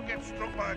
get struck by...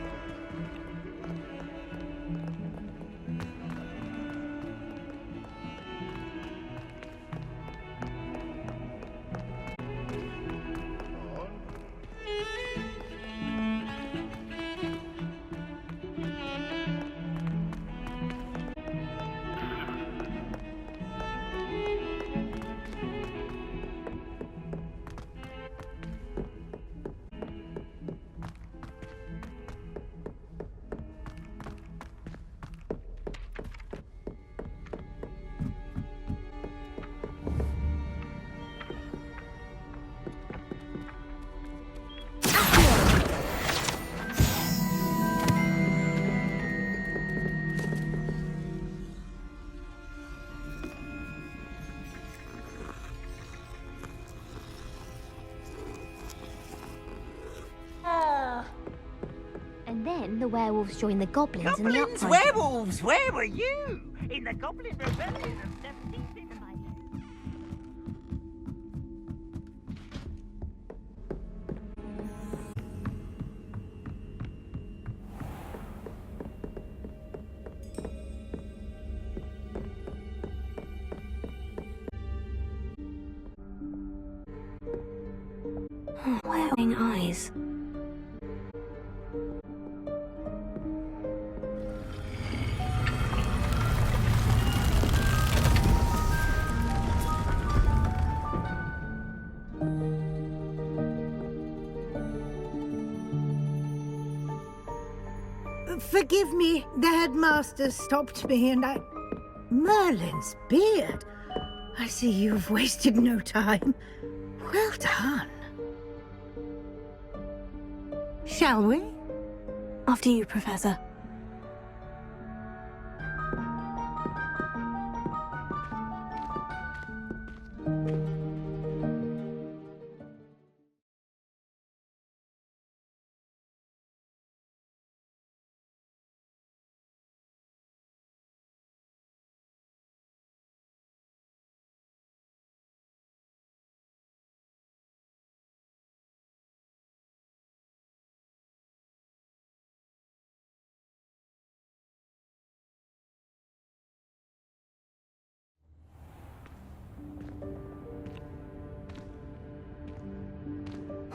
And then the werewolves joined the goblins in the Goblins? uprising. Werewolves? Where were you? In the Goblin Rebellion of 1750. Wearing eyes. Forgive me, the headmaster stopped me and I... Merlin's beard! I see you've wasted no time. Well done. Shall we? After you, Professor.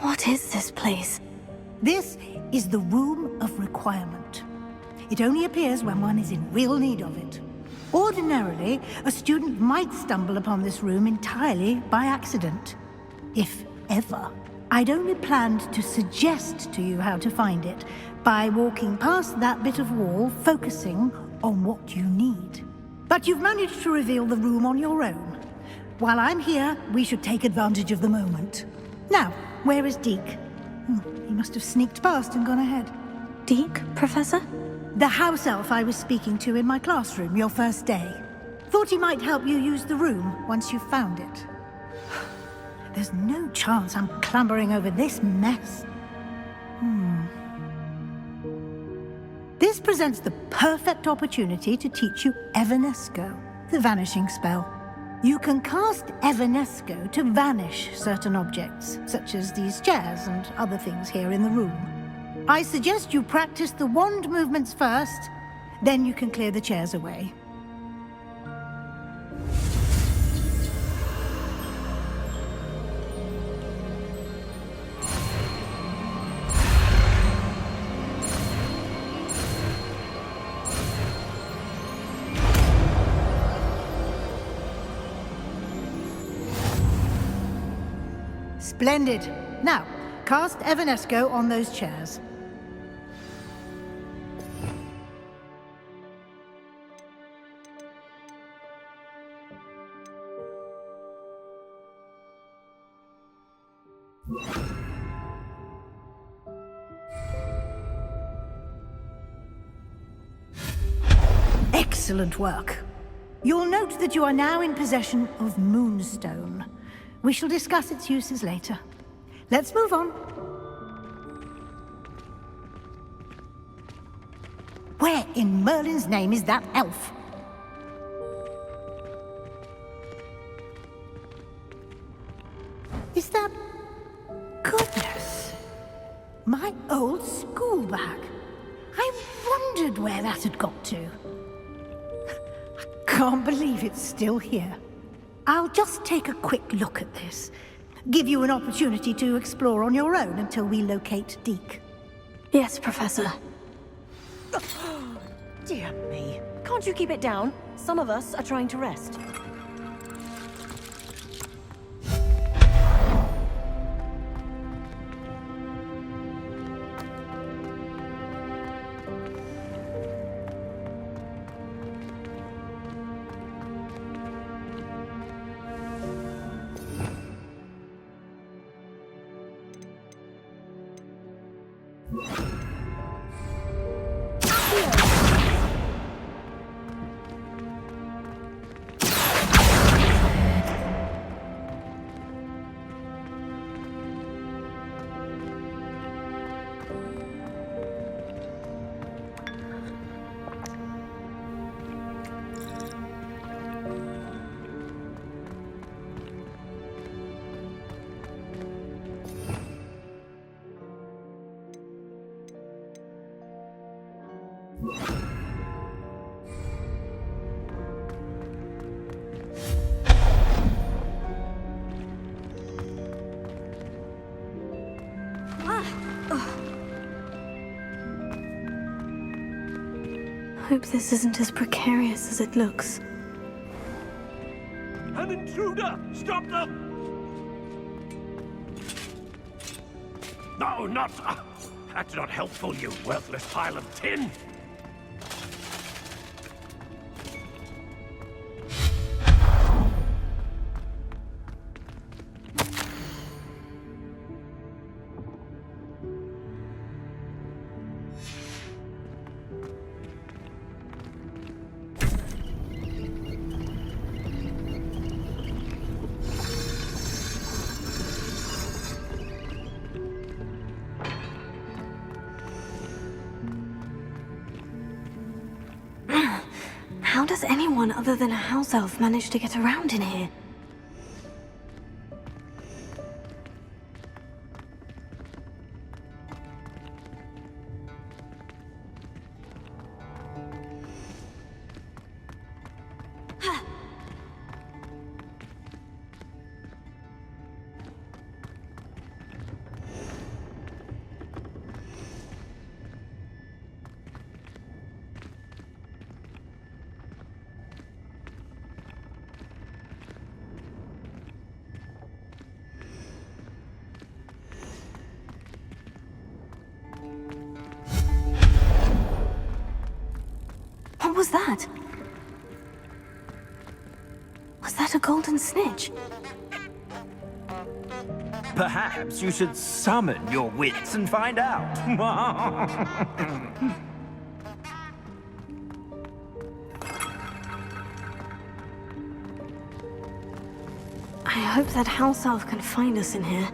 What is this place? This is the Room of Requirement. It only appears when one is in real need of it. Ordinarily, a student might stumble upon this room entirely by accident. If ever. I'd only planned to suggest to you how to find it by walking past that bit of wall, focusing on what you need. But you've managed to reveal the room on your own. While I'm here, we should take advantage of the moment. Now, where is Deke? He must have sneaked past and gone ahead. Deke, Professor? The house elf I was speaking to in my classroom your first day. Thought he might help you use the room once you've found it. There's no chance I'm clambering over this mess. This presents the perfect opportunity to teach you Evanesco, the vanishing spell. You can cast Evanesco to vanish certain objects, such as these chairs and other things here in the room. I suggest you practice the wand movements first, then you can clear the chairs away. Splendid. Now, cast Evanesco on those chairs. Excellent work. You'll note that you are now in possession of Moonstone. We shall discuss its uses later. Let's move on. Where in Merlin's name is that elf? Is that... Goodness. My old school bag. I wondered where that had got to. I can't believe it's still here. I'll just take a quick look at this. Give you an opportunity to explore on your own until we locate Deke. Yes, Professor. Dear me. Can't you keep it down? Some of us are trying to rest. Hope this isn't as precarious as it looks. An intruder! Stop them! No, not... that's not helpful, you worthless pile of tin! How does anyone other than a house elf manage to get around in here? What was that? Was that a golden snitch? Perhaps you should summon your wits and find out. I hope that house elf can find us in here.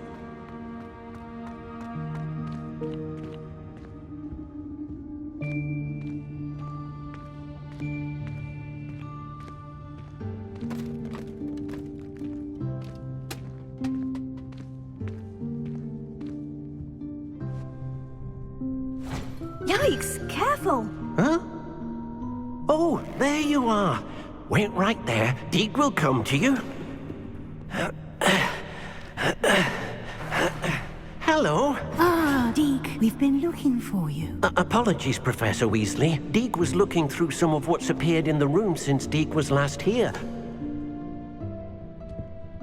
Yikes! Careful! Huh? Oh, there you are. Wait right there. Deke will come to you. Hello. Ah, Deke, we've been looking for you. Apologies, Professor Weasley. Deke was looking through some of what's appeared in the room since Deke was last here.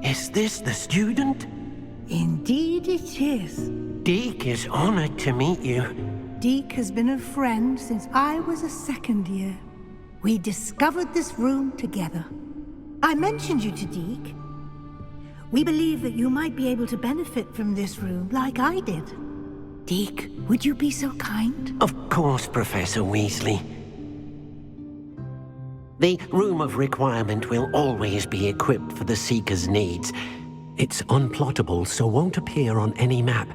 Is this the student? Indeed it is. Deke is honored to meet you. Deke has been a friend since I was a second year. We discovered this room together. I mentioned you to Deke. We believe that you might be able to benefit from this room like I did. Deke, would you be so kind? Of course, Professor Weasley. The Room of Requirement will always be equipped for the Seeker's needs. It's unplottable, so won't appear on any map.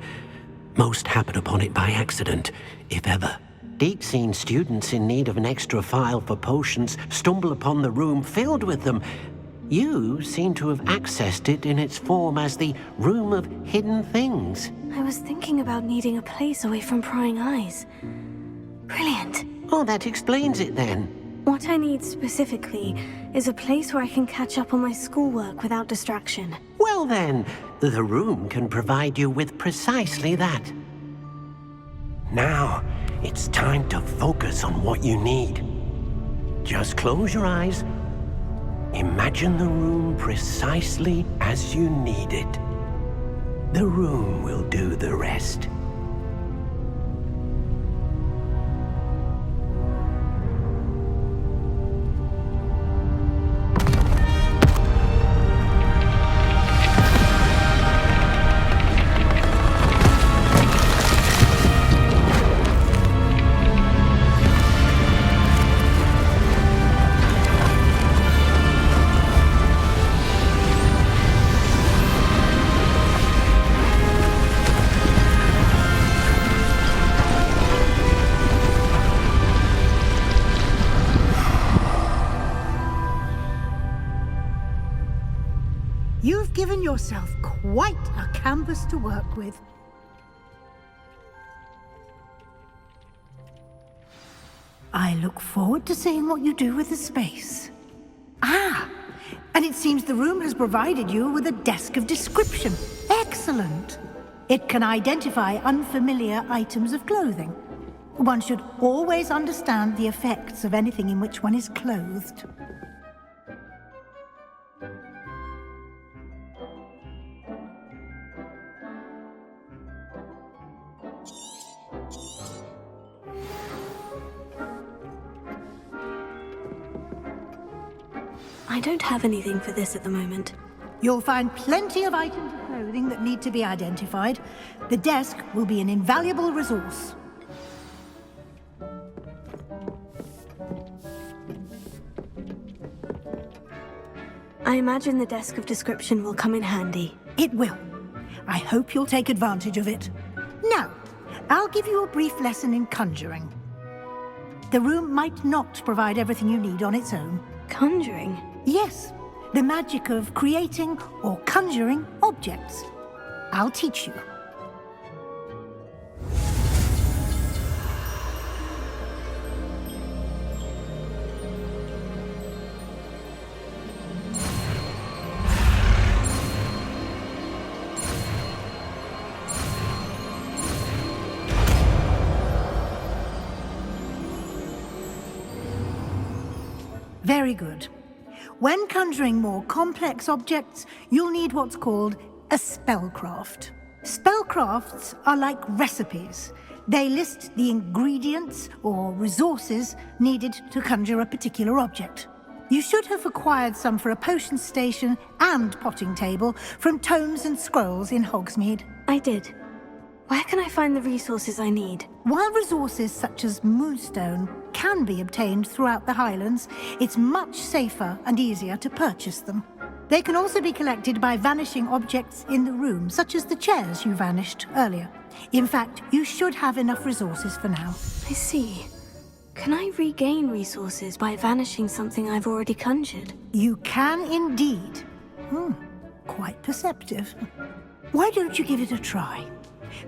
Most happen upon it by accident, if ever. Deke's seen students in need of an extra file for potions stumble upon the room filled with them. You seem to have accessed it in its form as the Room of Hidden Things. I was thinking about needing a place away from prying eyes. Brilliant. Oh, that explains it then. What I need specifically is a place where I can catch up on my schoolwork without distraction. Well then, the room can provide you with precisely that. Now, it's time to focus on what you need. Just close your eyes. Imagine the room precisely as you need it. The room will do the rest. You've given yourself quite a canvas to work with. I look forward to seeing what you do with the space. Ah, and it seems the room has provided you with a desk of description. Excellent. It can identify unfamiliar items of clothing. One should always understand the effects of anything in which one is clothed. I don't have anything for this at the moment. You'll find plenty of items of clothing that need to be identified. The desk will be an invaluable resource. I imagine the desk of description will come in handy. It will. I hope you'll take advantage of it. Now, I'll give you a brief lesson in conjuring. The room might not provide everything you need on its own. Conjuring? Yes, the magic of creating or conjuring objects. I'll teach you. Very good. When conjuring more complex objects, you'll need what's called a spellcraft. Spellcrafts are like recipes. They list the ingredients or resources needed to conjure a particular object. You should have acquired some for a potion station and potting table from tomes and scrolls in Hogsmeade. I did. Where can I find the resources I need? While resources such as moonstone can be obtained throughout the Highlands, it's much safer and easier to purchase them. They can also be collected by vanishing objects in the room, such as the chairs you vanished earlier. In fact, you should have enough resources for now. I see. Can I regain resources by vanishing something I've already conjured? You can indeed. Quite perceptive. Why don't you give it a try?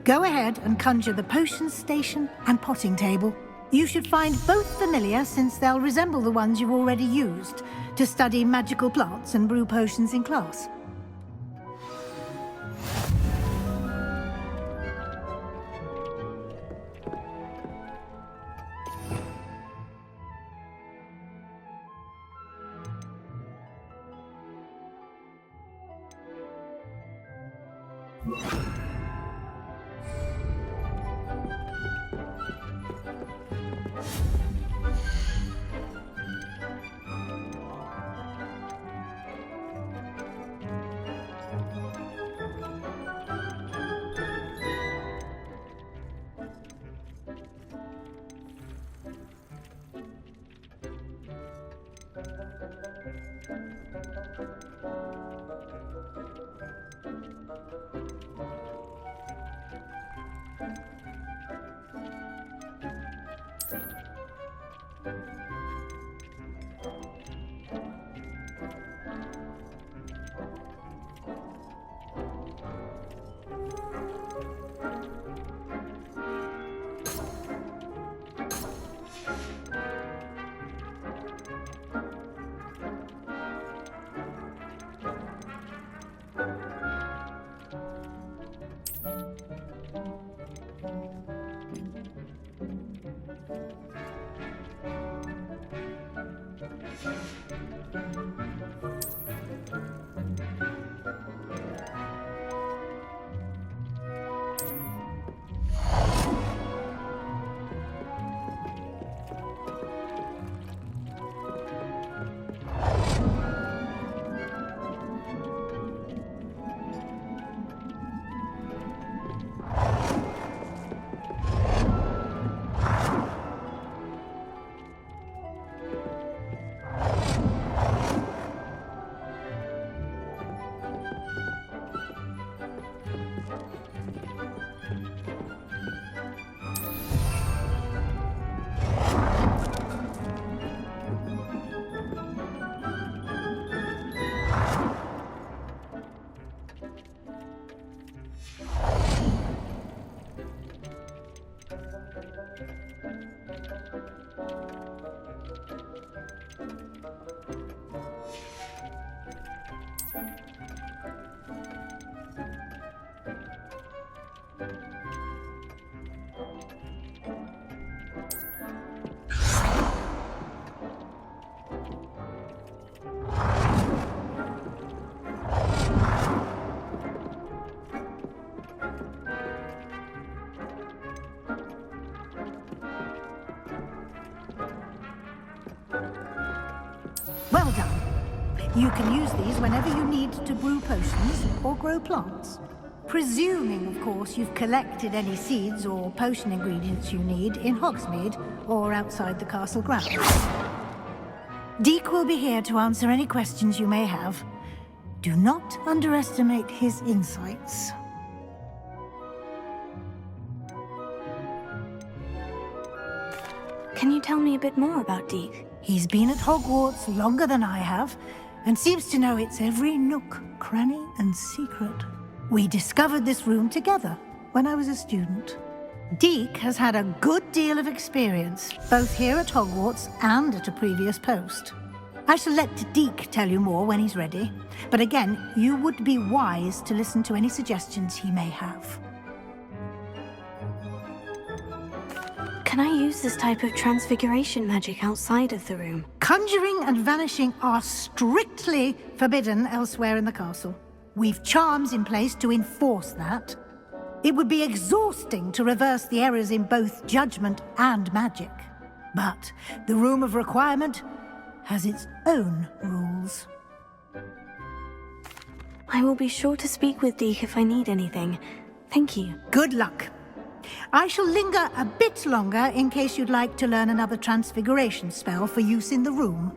Go ahead and conjure the potion station and potting table. You should find both familiar, since they'll resemble the ones you've already used to study magical plants and brew potions in class. You can use these whenever you need to brew potions or grow plants. Presuming, of course, you've collected any seeds or potion ingredients you need in Hogsmeade or outside the castle grounds. Deek will be here to answer any questions you may have. Do not underestimate his insights. Can you tell me a bit more about Deek? He's been at Hogwarts longer than I have, and seems to know its every nook, cranny, and secret. We discovered this room together when I was a student. Deek has had a good deal of experience, both here at Hogwarts and at a previous post. I shall let Deek tell you more when he's ready, but again, you would be wise to listen to any suggestions he may have. Can I use this type of transfiguration magic outside of the room? Conjuring and vanishing are strictly forbidden elsewhere in the castle. We've charms in place to enforce that. It would be exhausting to reverse the errors in both judgment and magic. But the Room of Requirement has its own rules. I will be sure to speak with Deek if I need anything. Thank you. Good luck. I shall linger a bit longer in case you'd like to learn another transfiguration spell for use in the room.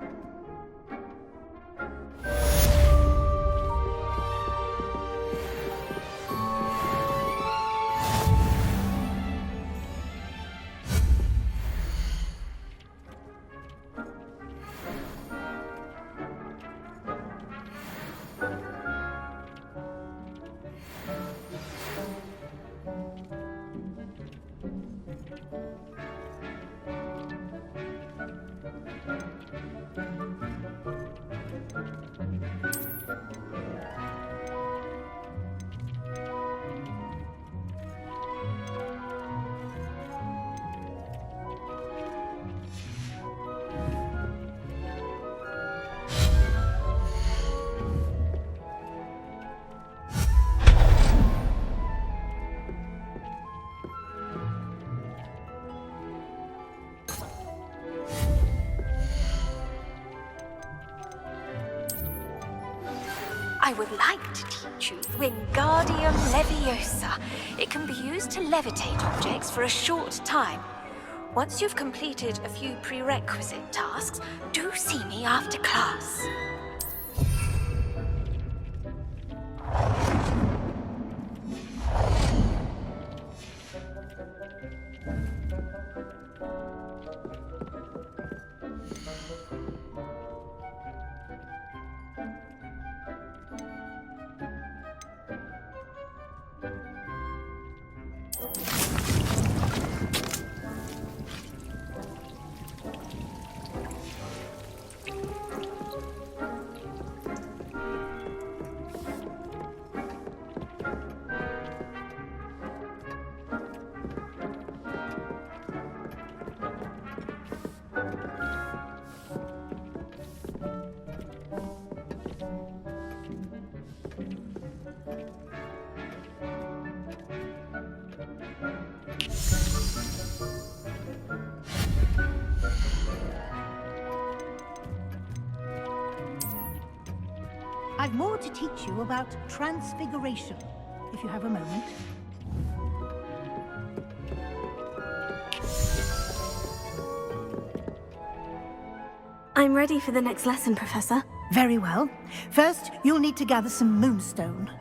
I would like to teach you Wingardium Leviosa. It can be used to levitate objects for a short time. Once you've completed a few prerequisite tasks, do see me after class. I've more to teach you about transfiguration, if you have a moment. I'm ready for the next lesson, Professor. Very well. First, you'll need to gather some moonstone.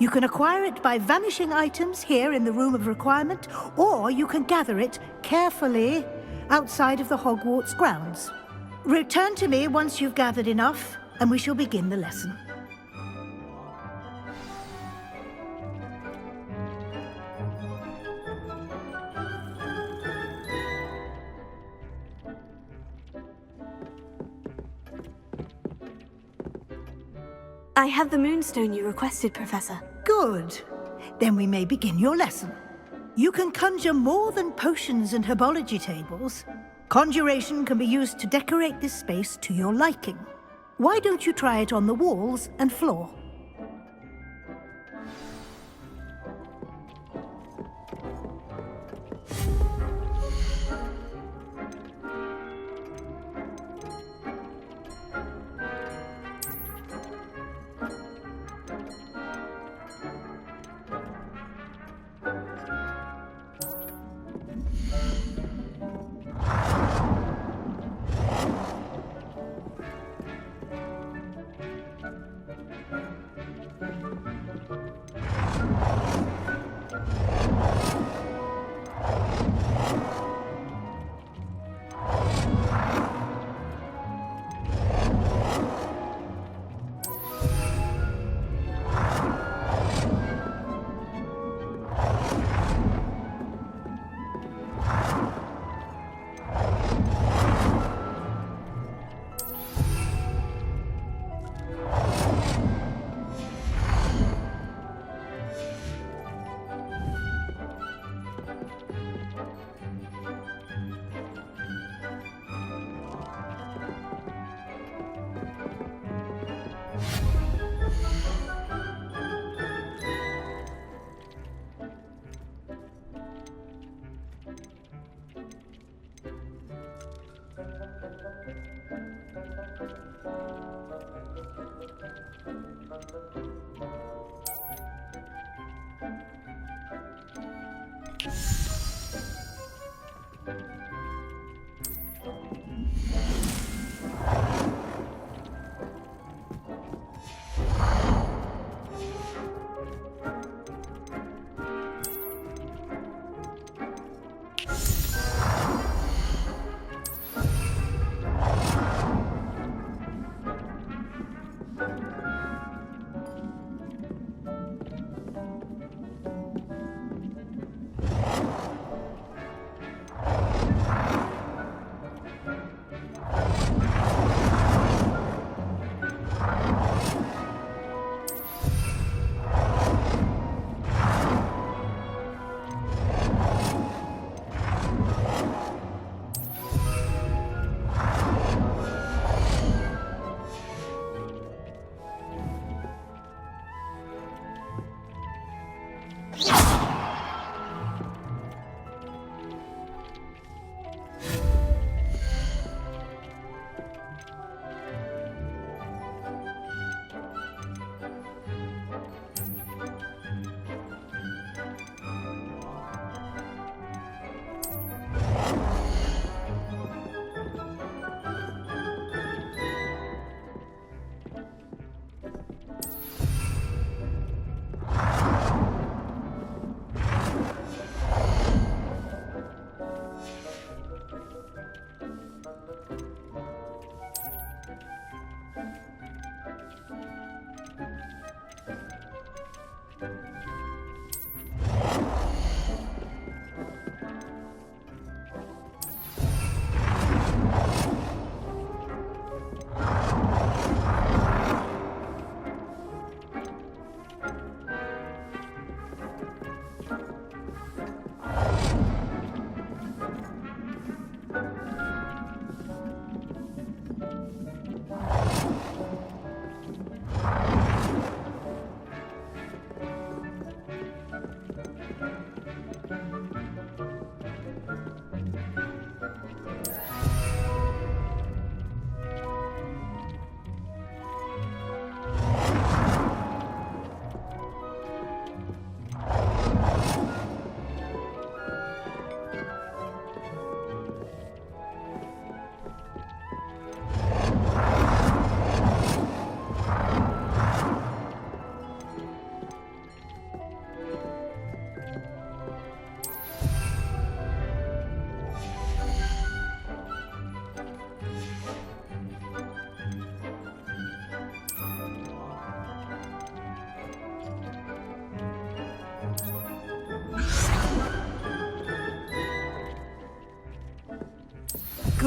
You can acquire it by vanishing items here in the Room of Requirement, or you can gather it carefully outside of the Hogwarts grounds. Return to me once you've gathered enough, and we shall begin the lesson. I have the moonstone you requested, Professor. Good. Then we may begin your lesson. You can conjure more than potions and herbology tables. Conjuration can be used to decorate this space to your liking. Why don't you try it on the walls and floor?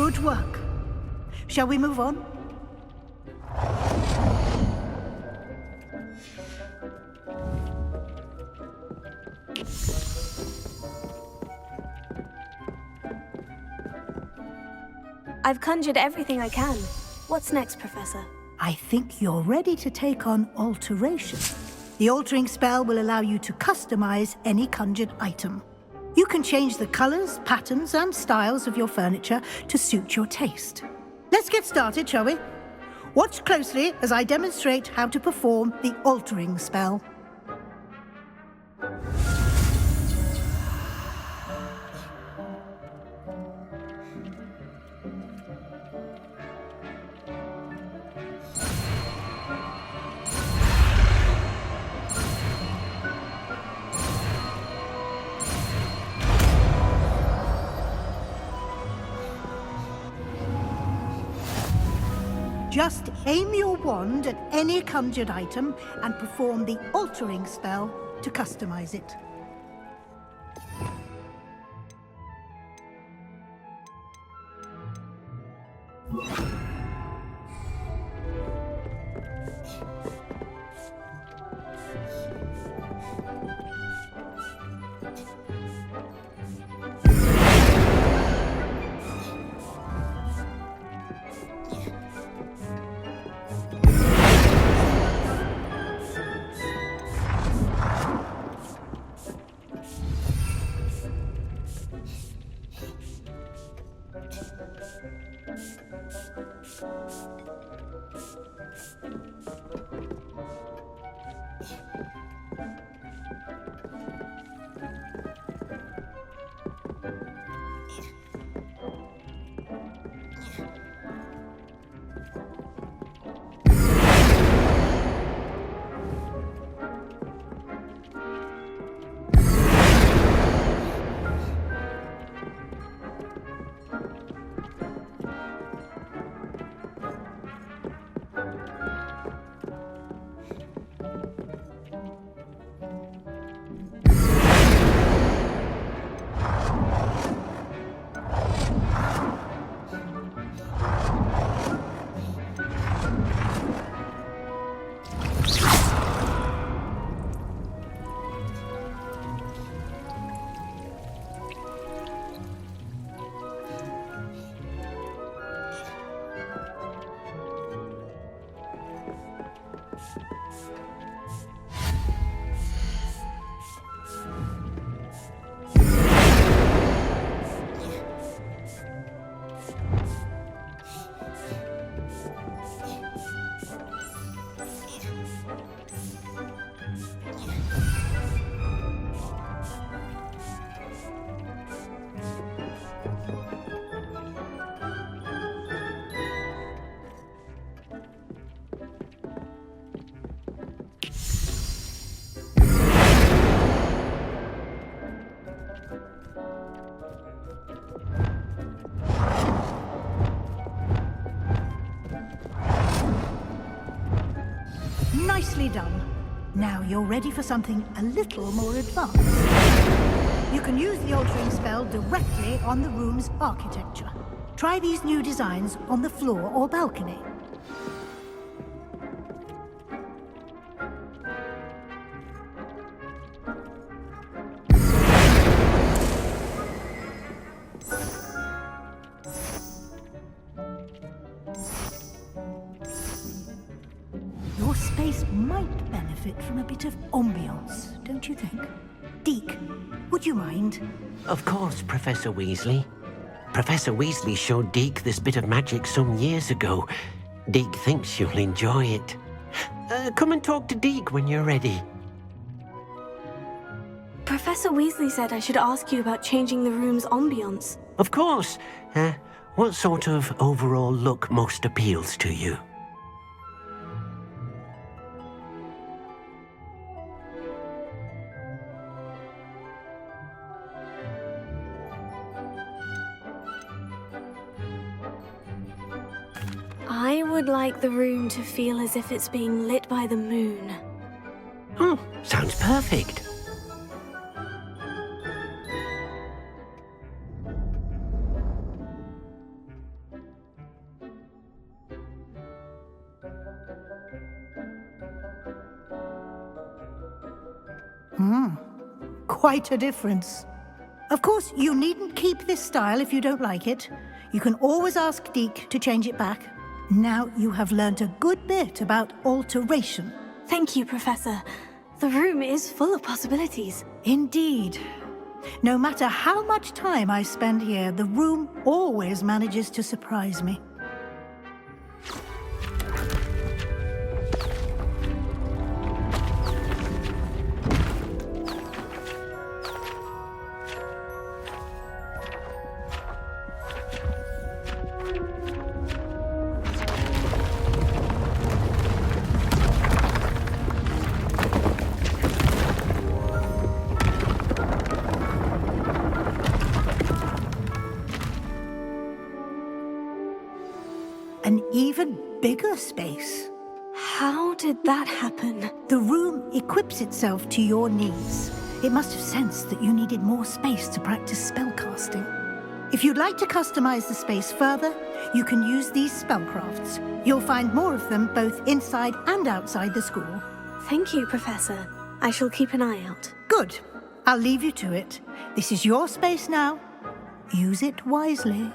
Good work. Shall we move on? I've conjured everything I can. What's next, Professor? I think you're ready to take on alteration. The altering spell will allow you to customize any conjured item. You can change the colors, patterns, and styles of your furniture to suit your taste. Let's get started, shall we? Watch closely as I demonstrate how to perform the altering spell. Just aim your wand at any conjured item and perform the altering spell to customize it. Nicely done. Now you're ready for something a little more advanced. You can use the altering spell directly on the room's architecture. Try these new designs on the floor or balcony. Your space might benefit from a bit of ambiance, don't you think? Deke, would you mind? Of course, Professor Weasley. Professor Weasley showed Deke this bit of magic some years ago. Deke thinks you'll enjoy it. Come and talk to Deke when you're ready. Professor Weasley said I should ask you about changing the room's ambiance. Of course. What sort of overall look most appeals to you? I would like the room to feel as if it's being lit by the moon. Oh, sounds perfect. Quite a difference. Of course, you needn't keep this style if you don't like it. You can always ask Deke to change it back. Now you have learnt a good bit about alteration. Thank you, Professor. The room is full of possibilities. Indeed. No matter how much time I spend here, the room always manages to surprise me. An even bigger space. How did that happen? The room equips itself to your needs. It must have sensed that you needed more space to practice spellcasting. If you'd like to customize the space further, you can use these spellcrafts. You'll find more of them both inside and outside the school. Thank you, Professor. I shall keep an eye out. Good. I'll leave you to it. This is your space now. Use it wisely.